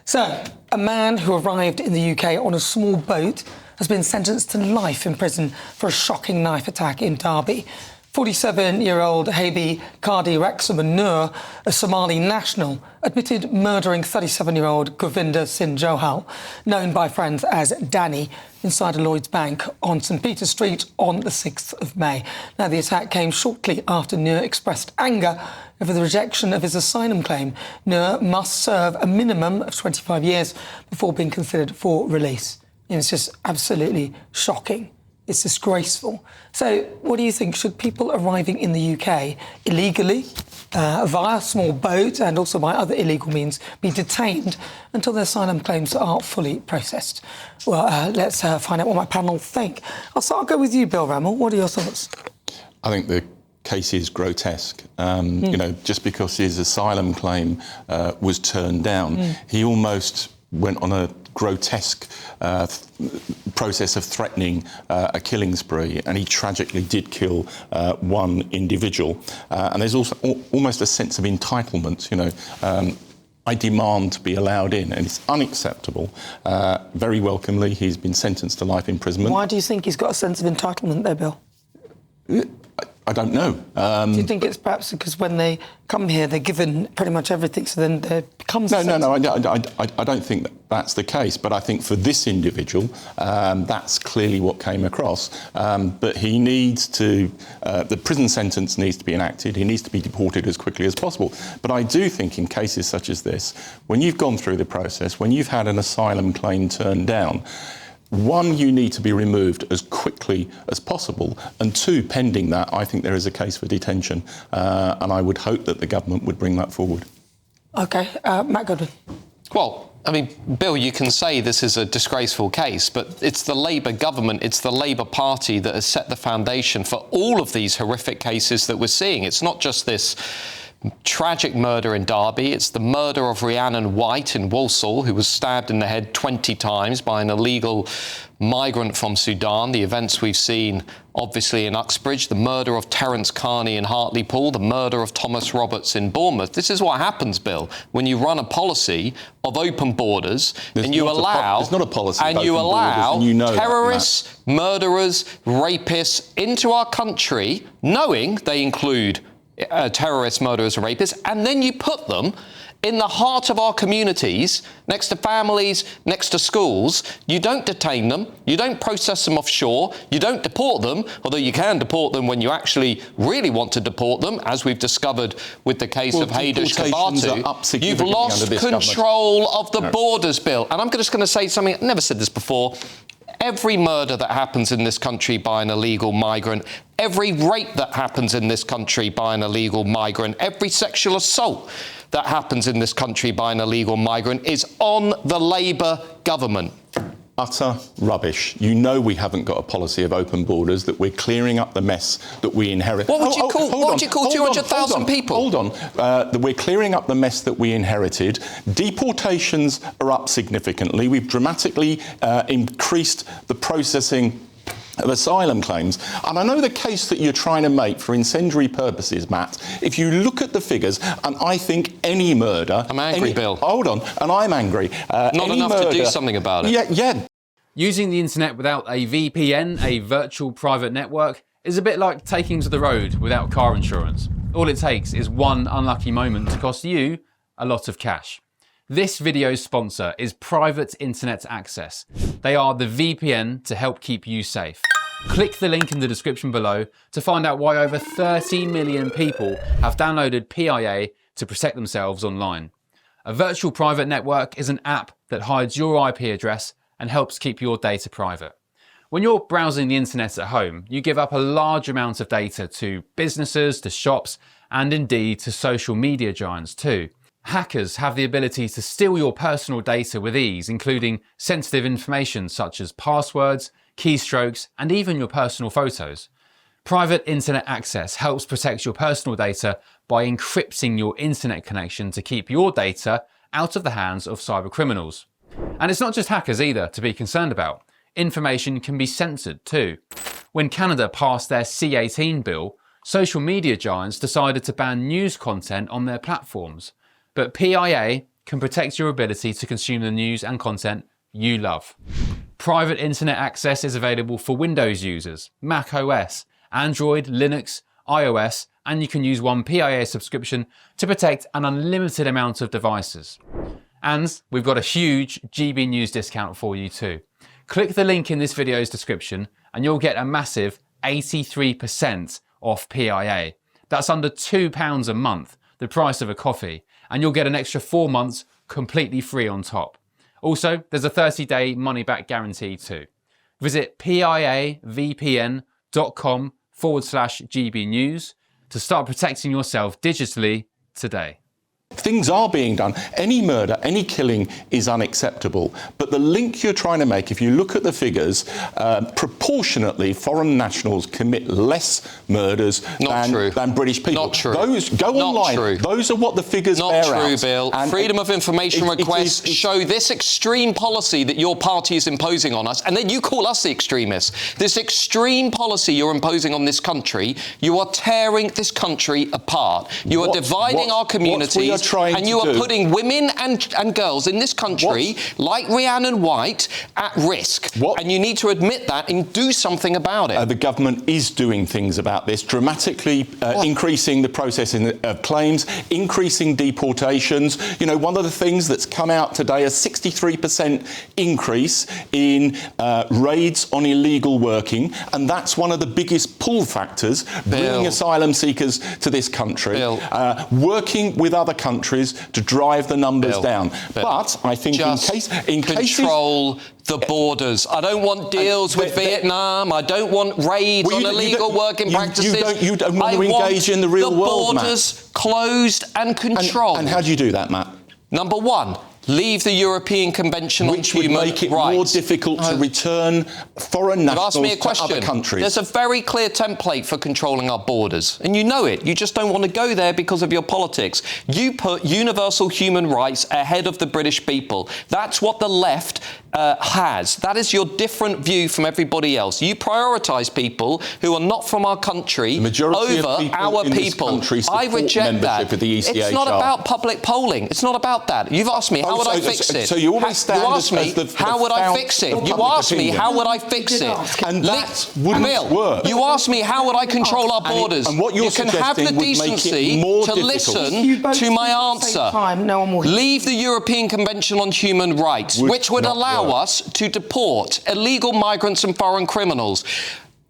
So, a man who arrived in the UK on a small boat has been sentenced to life in prison for a shocking knife attack in Derby. 47-year-old Habi Kadi Rexaman Nur, a Somali national, admitted murdering 37-year-old Govinda Singh Johal, known by friends as Danny, inside a Lloyds Bank on St Peter Street on the 6th of May. Now, the attack came shortly after Nur expressed anger over the rejection of his asylum claim. Nur must serve a minimum of 25 years before being considered for release. It's just absolutely shocking. It's disgraceful. So what do you think? Should people arriving in the UK illegally, via a small boat and also by other illegal means, be detained until their asylum claims are fully processed? Well, let's find out what my panel think. I'll go with you, Bill Rammell. What are your thoughts? I think the case is grotesque. You know, just because his asylum claim was turned down, he almost went on a grotesque process of threatening a killing spree, and he tragically did kill one individual. And there's also almost a sense of entitlement, you know. I demand to be allowed in, and it's unacceptable. Very welcomely, he's been sentenced to life imprisonment. Why do you think he's got a sense of entitlement there, Bill? I don't know. Do you think it's perhaps because when they come here, they're given pretty much everything, so then there becomes... No, I don't think that's the case, but I think for this individual, that's clearly what came across. But he needs to... the prison sentence needs to be enacted. He needs to be deported as quickly as possible. But I do think in cases such as this, when you've gone through the process, when you've had an asylum claim turned down, one, you need to be removed as quickly as possible, and two, pending that, I think there is a case for detention, and I would hope that the government would bring that forward. OK. Matt Goodwin. Well, I mean, Bill, you can say this is a disgraceful case, but it's the Labour government, it's the Labour Party that has set the foundation for all of these horrific cases that we're seeing. It's not just this tragic murder in Derby, it's the murder of Rhiannon White in Walsall, who was stabbed in the head 20 times by an illegal migrant from Sudan, the events we've seen obviously in Uxbridge, the murder of Terence Carney in Hartlepool, the murder of Thomas Roberts in Bournemouth. This is what happens, Bill, when you run a policy of open borders and you allow terrorists, murderers, rapists into our country, knowing they include terrorists, murderers and rapists, and then you put them in the heart of our communities, next to families, next to schools. You don't detain them, you don't process them offshore, you don't deport them, although you can deport them when you actually really want to deport them, as we've discovered with the case of Haidush Kabatu. You've lost control of the borders, Bill. And I'm just going to say something, I've never said this before. Every murder that happens in this country by an illegal migrant, every rape that happens in this country by an illegal migrant, every sexual assault that happens in this country by an illegal migrant is on the Labour government. Utter rubbish. You know we haven't got a policy of open borders, that we're clearing up the mess that we inherit. What would you call 200,000 people? Hold on. That we're clearing up the mess that we inherited. Deportations are up significantly. We've dramatically increased the processing of asylum claims. And I know the case that you're trying to make for incendiary purposes, Matt. If you look at the figures, and I think any murder... I'm angry, Bill. Hold on, and I'm angry. Not enough to do something about it. Yeah. Using the internet without a VPN, a virtual private network, is a bit like taking to the road without car insurance. All it takes is one unlucky moment to cost you a lot of cash. This video's sponsor is Private Internet Access. They are the VPN to help keep you safe. Click the link in the description below to find out why over 30 million people have downloaded PIA to protect themselves online. A virtual private network is an app that hides your IP address and helps keep your data private. When you're browsing the internet at home, you give up a large amount of data to businesses, to shops, and indeed to social media giants too. Hackers have the ability to steal your personal data with ease, including sensitive information such as passwords, keystrokes, and even your personal photos. Private Internet Access helps protect your personal data by encrypting your internet connection to keep your data out of the hands of cybercriminals. And it's not just hackers either to be concerned about. Information can be censored too. When Canada passed their C18 bill, social media giants decided to ban news content on their platforms. But PIA can protect your ability to consume the news and content you love. Private internet access is available for Windows users, Mac OS, Android, Linux, iOS, and you can use one PIA subscription to protect an unlimited amount of devices. And we've got a huge GB News discount for you too. Click the link in this video's description and you'll get a massive 83% off PIA. That's under £2 a month, the price of a coffee, and you'll get an extra 4 months completely free on top. Also, there's a 30-day money-back guarantee too. Visit piavpn.com/GB News to start protecting yourself digitally today. Things are being done. Any murder, any killing is unacceptable. But the link you're trying to make, if you look at the figures, proportionately foreign nationals commit less murders than British people. Not true. Those go Not online. True. Those are what the figures bear out. Not true, Bill. And Freedom of information requests show this extreme policy that your party is imposing on us, and then you call us the extremists. This extreme policy you're imposing on this country, you are tearing this country apart. You are dividing our communities. And you are putting women and girls in this country, like Rhiannon White, at risk. And you need to admit that and do something about it. The government is doing things about this, dramatically increasing the processing of claims, increasing deportations. You know, one of the things that's come out today, a 63% increase in raids on illegal working, and that's one of the biggest pull factors bringing asylum seekers to this country. Working with other countries to drive the numbers down. But I think in case control the borders. I don't want deals with Vietnam. I don't want raids on illegal working practices. You don't want to engage in the real world, Matt. The borders closed and controlled. And how do you do that, Matt? Number one, leave the European Convention on Human Rights. Which would make it more difficult to return foreign nationals to other countries. There's a very clear template for controlling our borders, and you know it. You just don't want to go there because of your politics. You put universal human rights ahead of the British people. That's what the left has. That is your different view from everybody else. You prioritise people who are not from our country over our people. I reject that. It's not about public polling. It's not about that. You've asked me, how would I fix it? So you always stand as the how would I fix it? You asked me, how would I fix it? And that wouldn't work. You asked me, how would I control our borders? And what you're you can have the decency to listen to my answer. Leave the European Convention on Human Rights, which would allow us to deport illegal migrants and foreign criminals.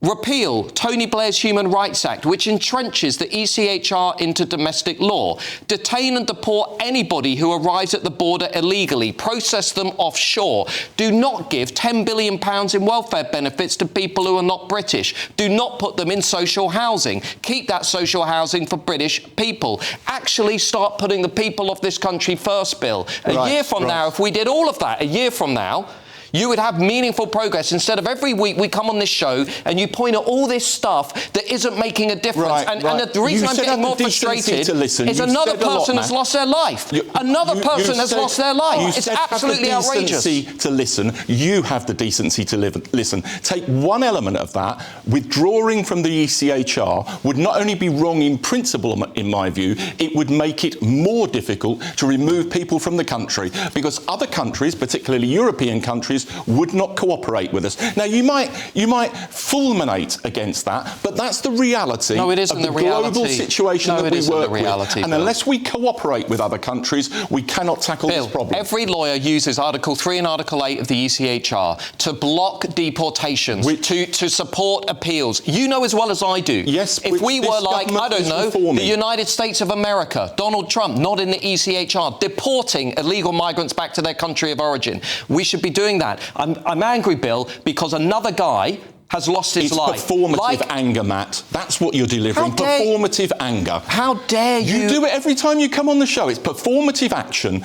Repeal Tony Blair's Human Rights Act, which entrenches the ECHR into domestic law. Detain and deport anybody who arrives at the border illegally. Process them offshore. Do not give £10 billion in welfare benefits to people who are not British. Do not put them in social housing. Keep that social housing for British people. Actually start putting the people of this country first, Bill. A year from now, if we did all of that, a year from now, you would have meaningful progress instead of every week we come on this show and you point at all this stuff that isn't making a difference. And the reason I'm getting more frustrated is another person has lost their life. Another person has lost their life. It's absolutely outrageous. You have the decency to listen. You have the decency to listen. Take one element of that. Withdrawing from the ECHR would not only be wrong in principle, in my view, it would make it more difficult to remove people from the country because other countries, particularly European countries, would not cooperate with us. Now, you might fulminate against that, but that's the reality of the global situation that we work with. And unless we cooperate with other countries, we cannot tackle this problem. Every lawyer uses Article 3 and Article 8 of the ECHR to block deportations, to support appeals. You know as well as I do. Yes, if we were like, I don't know, the United States of America, Donald Trump, not in the ECHR, deporting illegal migrants back to their country of origin, we should be doing that. I'm angry, Bill, because another guy has lost his life. It's performative anger, Matt. That's what you're delivering. Performative anger. How dare you? You do it every time you come on the show. It's performative action,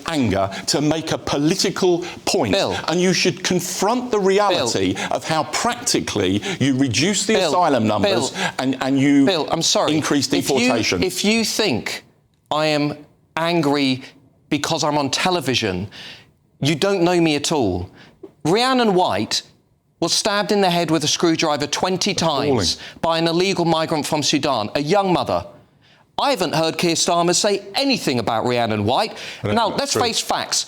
anger, to make a political point. Bill, and you should confront the reality of how practically you reduce the asylum numbers and you increase deportation. If you think I am angry because I'm on television, you don't know me at all. Rhiannon White was stabbed in the head with a screwdriver 20 times by an illegal migrant from Sudan, a young mother. I haven't heard Keir Starmer say anything about Rhiannon White. Now, let's true. face facts.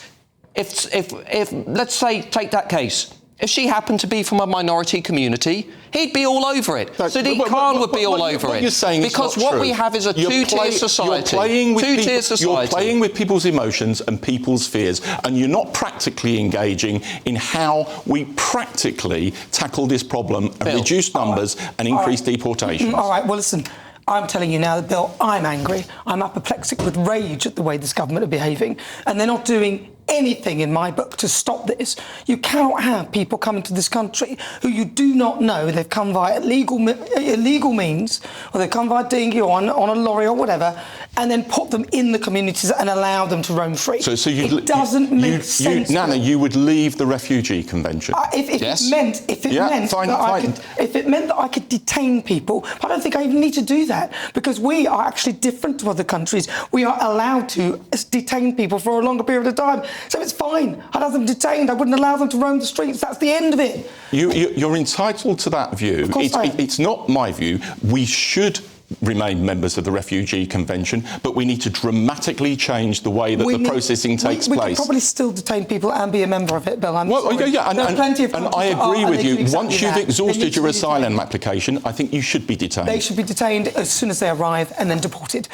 If let's say, take that case. If she happened to be from a minority community, he'd be all over it. Sadiq Khan would be all over it. You're saying because what we have is a two-tier society. You're playing with people's emotions and people's fears, and you're not practically engaging in how we practically tackle this problem and reduce numbers and increase deportations. All right, well, listen. I'm telling you now, Bill, I'm angry. I'm apoplectic with rage at the way this government are behaving, and they're not doing anything in my book to stop this. You cannot have people coming to this country who you do not know they've come via illegal means, or they've come via dinghy or on a lorry or whatever, and then put them in the communities and allow them to roam free. So it doesn't make sense. Nana, you would leave the Refugee Convention? If it meant that I could detain people, I don't think I even need to do that, because we are actually different to other countries. We are allowed to detain people for a longer period of time. So it's fine. I'd have them detained. I wouldn't allow them to roam the streets. That's the end of it. You're entitled to that view. It's not my view. We should remain members of the Refugee Convention, but we need to dramatically change the way that the processing takes place. We could probably still detain people and be a member of it, Bill. And I agree with you. Once you've exhausted your asylum application, I think you should be detained. They should be detained as soon as they arrive and then deported.